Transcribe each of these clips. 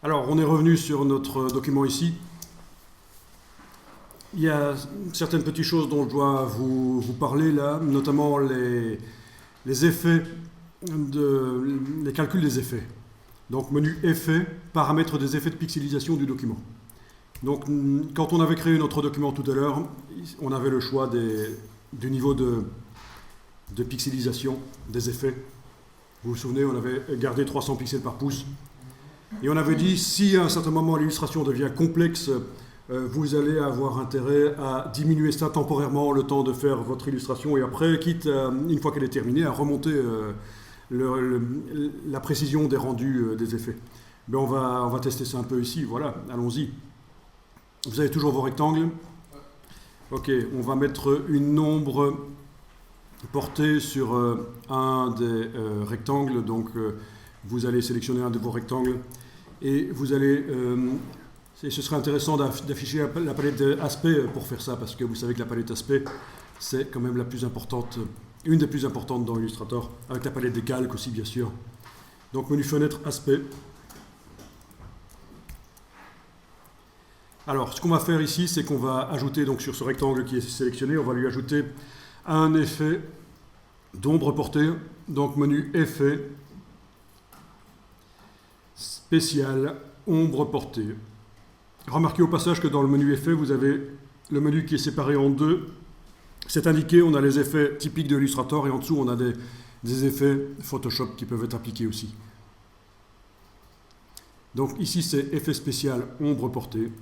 Alors, on est revenu sur notre document ici. Il y a certaines petites choses dont je dois vous parler là, notamment les effets, les calculs des effets. Donc, menu effets, paramètres des effets de pixelisation du document. Donc, quand on avait créé notre document tout à l'heure, on avait le choix du niveau de pixelisation des effets. Vous vous souvenez, on avait gardé 300 pixels par pouce. Et on avait dit, si à un certain moment l'illustration devient complexe, vous allez avoir intérêt à diminuer ça temporairement le temps de faire votre illustration et après, quitte, une fois qu'elle est terminée, à remonter la précision des rendus des effets. Mais on va tester ça un peu ici, voilà, allons-y. Vous avez toujours vos rectangles. Ok, on va mettre une ombre portée sur un des rectangles, donc vous allez sélectionner un de vos rectangles et vous allez... ce serait intéressant d'afficher la palette aspect pour faire ça, parce que vous savez que la palette aspect, c'est quand même la plus importante, une des plus importantes dans Illustrator, avec la palette des calques aussi, bien sûr. Donc, menu fenêtre, aspect. Alors, ce qu'on va faire ici, c'est qu'on va ajouter, donc sur ce rectangle qui est sélectionné, on va lui ajouter un effet d'ombre portée. Donc, menu effet, spécial, ombre portée. Remarquez au passage que dans le menu effet, vous avez le menu qui est séparé en deux. C'est indiqué, on a les effets typiques de Illustrator et en dessous, on a des effets Photoshop qui peuvent être appliqués aussi. Donc ici, c'est effet spécial, ombre portée.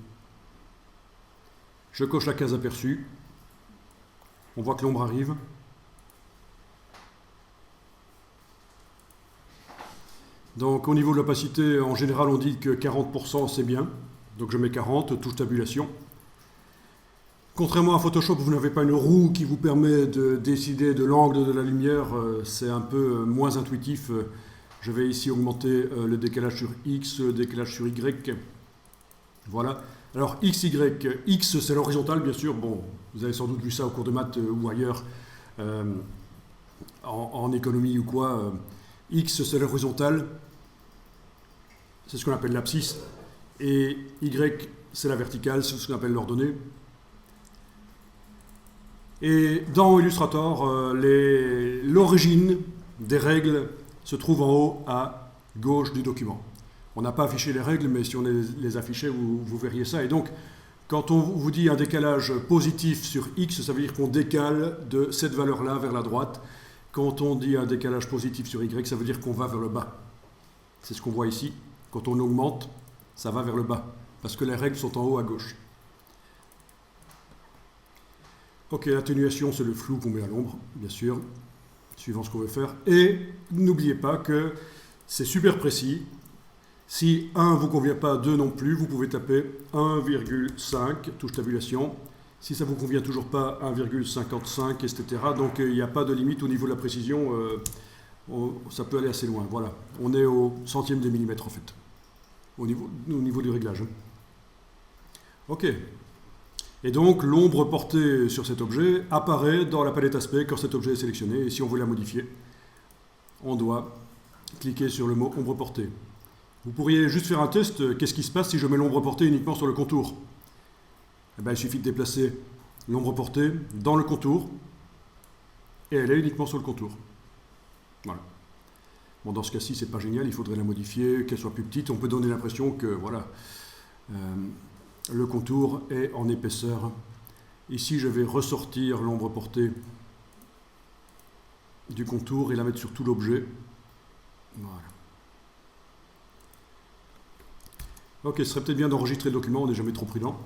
Je coche la case aperçue. On voit que l'ombre arrive. Donc au niveau de l'opacité, en général, on dit que 40% c'est bien. Donc je mets 40, touche tabulation. Contrairement à Photoshop, vous n'avez pas une roue qui vous permet de décider de l'angle de la lumière. C'est un peu moins intuitif. Je vais ici augmenter le décalage sur X, le décalage sur Y. Voilà. Alors X, Y. X, c'est l'horizontale, bien sûr. Bon, vous avez sans doute vu ça au cours de maths ou ailleurs, en économie ou quoi. X, c'est l'horizontale. C'est ce qu'on appelle l'abscisse. Et Y, c'est la verticale, c'est ce qu'on appelle l'ordonnée. Et dans Illustrator, l'origine des règles se trouve en haut à gauche du document. On n'a pas affiché les règles, mais si on les affichait, vous verriez ça. Et donc, quand on vous dit un décalage positif sur X, ça veut dire qu'on décale de cette valeur-là vers la droite. Quand on dit un décalage positif sur Y, ça veut dire qu'on va vers le bas. C'est ce qu'on voit ici. Quand on augmente, ça va vers le bas, parce que les règles sont en haut à gauche. Ok, l'atténuation, c'est le flou qu'on met à l'ombre, bien sûr, suivant ce qu'on veut faire. Et n'oubliez pas que c'est super précis. Si 1 ne vous convient pas, 2 non plus, vous pouvez taper 1,5, touche tabulation. Si ça ne vous convient toujours pas, 1,55, etc. Donc il n'y a pas de limite au niveau de la précision, ça peut aller assez loin. Voilà, on est au centième des millimètres en fait. Au niveau du réglage. Ok. Et donc, l'ombre portée sur cet objet apparaît dans la palette aspect quand cet objet est sélectionné. Et si on veut la modifier, on doit cliquer sur le mot ombre portée. Vous pourriez juste faire un test. Qu'est-ce qui se passe si je mets l'ombre portée uniquement sur le contour? Eh bien, il suffit de déplacer l'ombre portée dans le contour. Et elle est uniquement sur le contour. Voilà. Bon, dans ce cas-ci, c'est pas génial, il faudrait la modifier, qu'elle soit plus petite. On peut donner l'impression que, voilà, le contour est en épaisseur. Ici, je vais ressortir l'ombre portée du contour et la mettre sur tout l'objet. Voilà. Ok, ce serait peut-être bien d'enregistrer le document, on n'est jamais trop prudent.